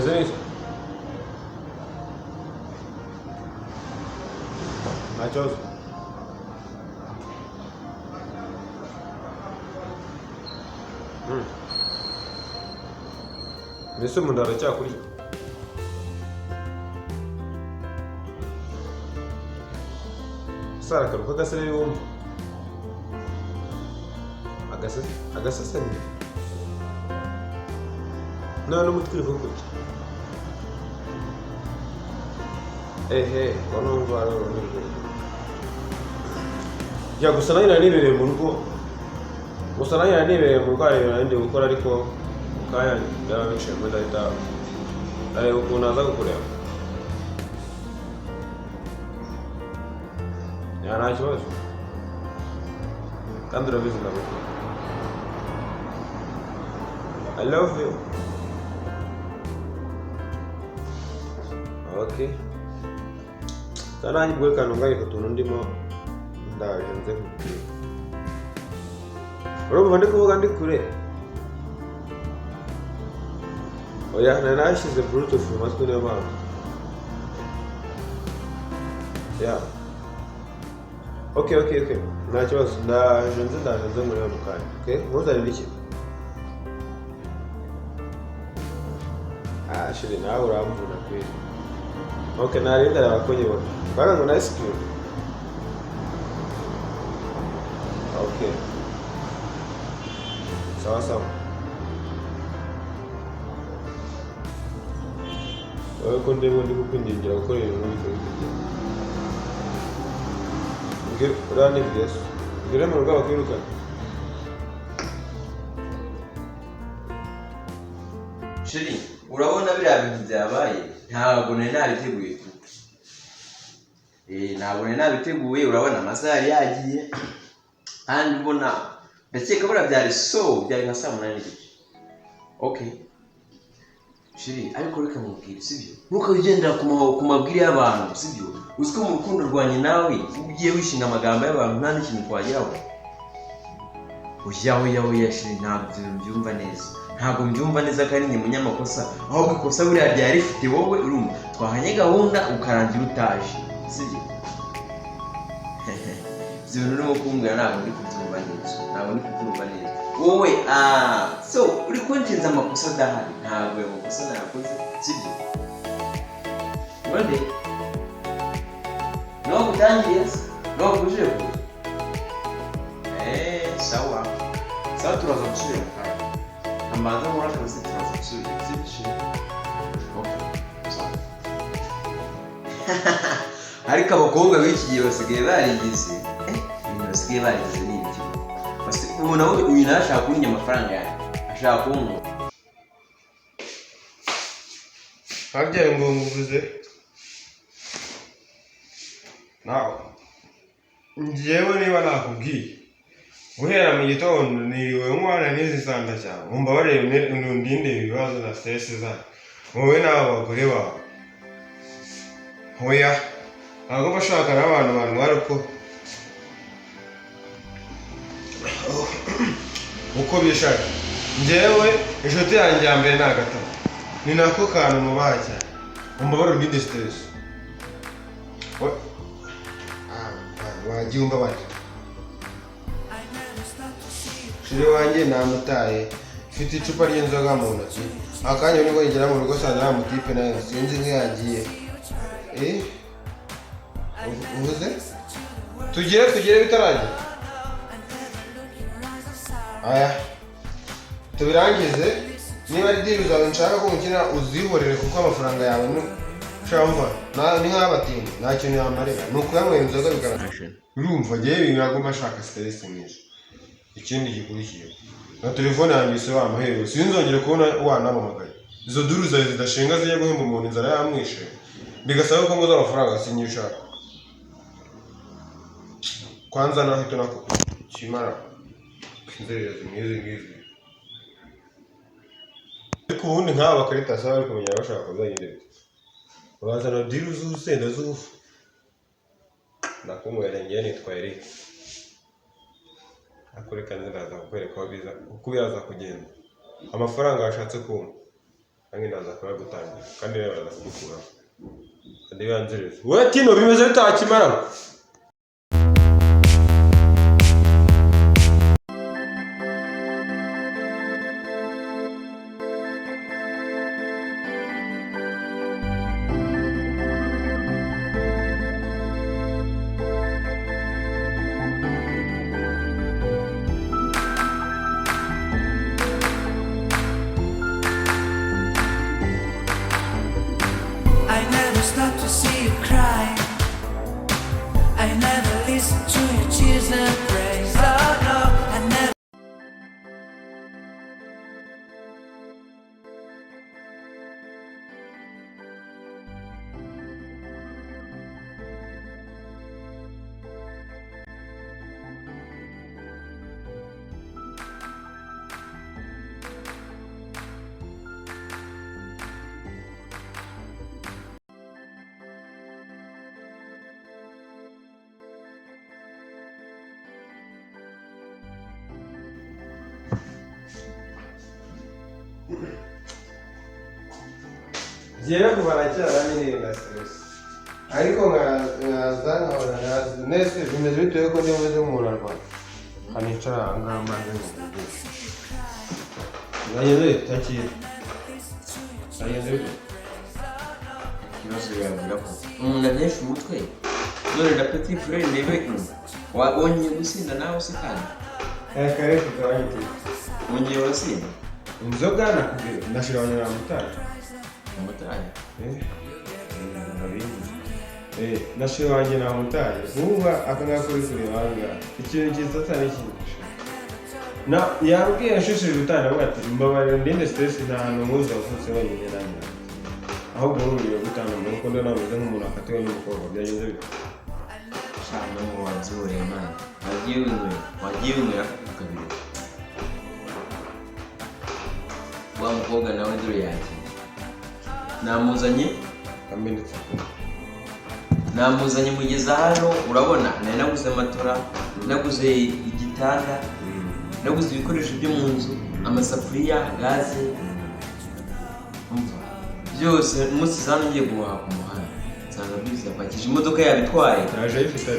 umeze neza nta kibazo mbese umuntu aracyakurya sara akaruka gasere yumva agasasanye none umutwe uri kurya wanumva wararunirwe ya gusa nayo nanibereye mu rugo gusa nayo nanibereye mu rugo ariko nandi gukora ariko mukaya yarabishe muri leta ariko ukuntu aza gukorera ya nta kibazo kandi urabizi ndagukunda I love you. Okay. Sana bwe kantu ngaye kutuntu ndimo ndaje nze kubwira. Urumva ndi kuvuga ndi kure. Oya narashize Bluetooth mu matwi niyo mpamvu. Yeah. Okay. Nta kibazo ndaje nze muri uwo mukanya. Okay? Muzane iki? Shiri nawe uramvuna kweli. Okay, narinda yakonyibona. Banga ngo nice cream. Okay. Sawa. Ko ndimo ndi kukwingingira gukora ibintu nk'ibyo. Ngire urane Yesu. Ngire mu rugo bakwiruka. Shiri, urabona biriya bintu byabaye ntabwo nari nabiteguye kuko ntabwo nari nabiteguye urabona amasaha yari yagiye kandi mbona ndakeka bura byari nka saa 8 n'igice. Okay Shiri, ariko reka mubwire sibyo ntukagendera ku mabwire y'abantu sibyo uziko mu rukundo rwanye nawe ugiye wishinga amagambo y'abantu nta n'ikintu twageraho. Oya Shiri, ntabwo mbyumva neza. Ntabwo mbyumva neza kandi ni munyamakosa ahubwo ikosa buriya ryari rifite wowe urumva twahanye gahunda ukarangira utaje sibyo. Zibintu urimo kumbwira ntabwo ndi kubyumva neza wowe so uri kuntinza amakosa adahari ntabwo ayo makosa nayakoze sibyo. Wende no kutangiye no kuje sawa turaza gusubira amaze muri akazi turaza gusubira sibyo. Ariko abakobwa b'iki gihe basigaye barigize ni ibyo umuntu nawe uyu nashaka kunywa amafaranga yawe ashaka kunywa harya ngo nguvuze nawe njyewe niba nakubwiye guhera mu gitondo niriwe mwana n'izi sanda cyane umva barebe ndinde ibibazo na stress za wowe n'abo bagore bawe. Oya ntabwo bashaka n'abantu bantwara uko bishaka. Njyewe inshuti yanjye ya mbere ni agatabo ni nako kantu mubaha cyane umva barebe stress wagiye umva bati Shiri wanjye namutaye mfite icupa ry'inzoga mu ntoki akanya nibwo yigera mu rugo sanga namutipe nayo sinzi nk'iyagiye uvuze tugire bitaraje aya tubirangize niba ari deal zawe nshaka ko mukina uzihorere kuko amafaranga yawe shamva ni nk'abatindi nta kintu yamarira ni ukuyanywera inzoga bigaragara urumva ngewe biragomba ashaka stress nyinshi. Ikindi gikurikiye na telefone yanjye se wamahero sinzongere kubona wanamamagaye izo duru zawe zidashinga zijya guhemba umuntu inzara yamwishe bigasaba ko ngoza amafaranga sinyishaka kwanza nahito nako kimara kinzereza ngizi ariko ubundi nk'aba bakarita asaba ariko kumenya bashaka kuzagenda bazana diru z'usenda z'ufu nakumwera ngiye nitwaye Eric akoreka nzaza kukwereka uko biza kugenda amafaranga yashatse kumva kandi ndaza kuba gutangira kandi rero baraza kugukura kandi banzereza we Tino bimeze bitakimara Stop to see you cry. I never listen to your tears and praise. Oh no, I never. Jera kubaracyara nirinda stress ariko nkaza nkabona nese bimeze bitewe ko ndi meze nk'umuntu arwana kanicara ahangaha maze nguvugisha ngayeze takira ngayeze ikibazo yavuga ko umuntu anesha umutwe none na petit frère ndebe wabonye gusinda nawe se kandi kare kugabanyije wongeye wasinda inzoga nakubwira nashiranye na mutari umutari nashiranye na mutari vuba akangakuri kuri wanga ikintu cyitsa n'ikindi na yabwiye ashishije gutanga avuga ati mbabarira ndinde stress nta hantu muza uvutse wenyine nanjye ahubwo ururiye gutanga mu rukundo nameze nk'umuntu afatiwe n'umukobwa byagenze bite shana mu wazure man wagiye winywera kabiri wa mukobwa nawe dore yake namuzanye mugeza hano urabona nari naguze matora naguze igitanda naguze ibikoresho byo mu nzu amasafuriya gaze byose umunsi zano ngiye guhaha ku muhanda nsanga byose yapakije imodoka yabitwaye yaje ayifite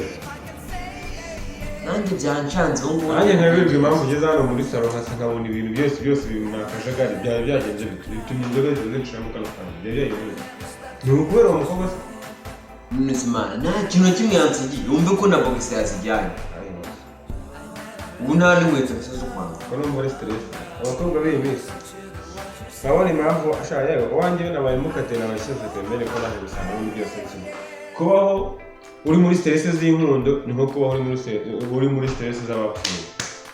nanjye byanshanze ubu ngubu nanjye ntabibwe impamvu ugeze hano muri salo nkasangabona ibintu byose biri mu akajagari byari byagenze bituma inzoga zize nshiramo kano kantu byari byagenze ni ukubera uwo mukobwa se Nizimana nta kintu kimwe yansigiye wumve ko na bogisi yazijyanye ubu nta n'inkweto zo kwambara ko no muri stress abakobwa b'iyi minsi urabona impamvu ashaka yewe uwanjye nabaye mukatera abashyize pembere ko naje gusanga ibintu byose kimwe kubaho uri muri stress z'inkundo ni nko kubaho uri muri stress z'abapfuye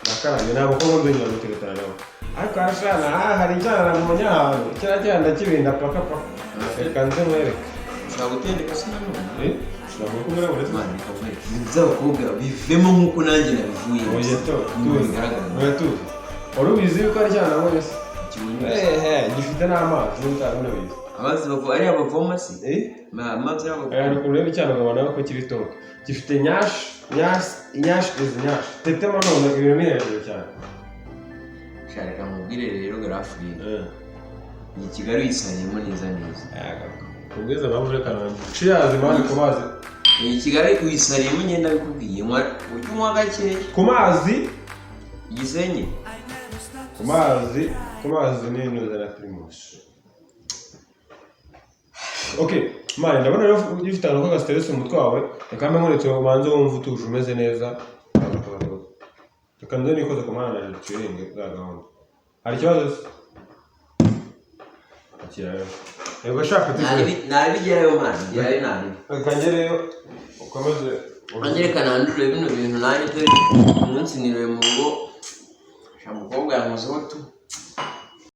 nakaranye ntabwo ko bombi nyuma guteretana nabo ariko arashana hari icyana mu munyahantu cyana kibinda paka reka nze mwereke ushobora gutendeka se nanone ushobora kumera muri Imana ikavure by'abakobwa bivemo nk'uko nanjye nabivuye oye tuzi wari ubizi yuko ari cyana nabonye se gifite n'amazi n'utabona bizi amazi bavuga ari abavoma se amazi y'abavoma ari kureba icyana ukabona ko kiri toka gifite nyashi tetema none ibintu ni hejuru cyane shaka mubwire rero garafuri ni Kigali yisanyemo neza ubwiza bamuje kanone ciyazi mani ku mazi Kigali uyisariyemo ngenda bikubwiye ujye unywa gake ku mazi Gisenyi ku mazi ni inoza na primus okay mani ndabona rero ufite ahantu k'agastress umutwe wawe reka mbe nkuretse ubanze wumva utuje umeze neza reka nze nikoze ku mwana naje duciringe za gahunda hari ikibazo se akirayo yego shaka nabigerayo mani gerayo nabi reka ngereyo ukomeze angerekana ndure bino bintu nanjye umunsi niriwe mu rugo sha mukobwa yamuzeho tu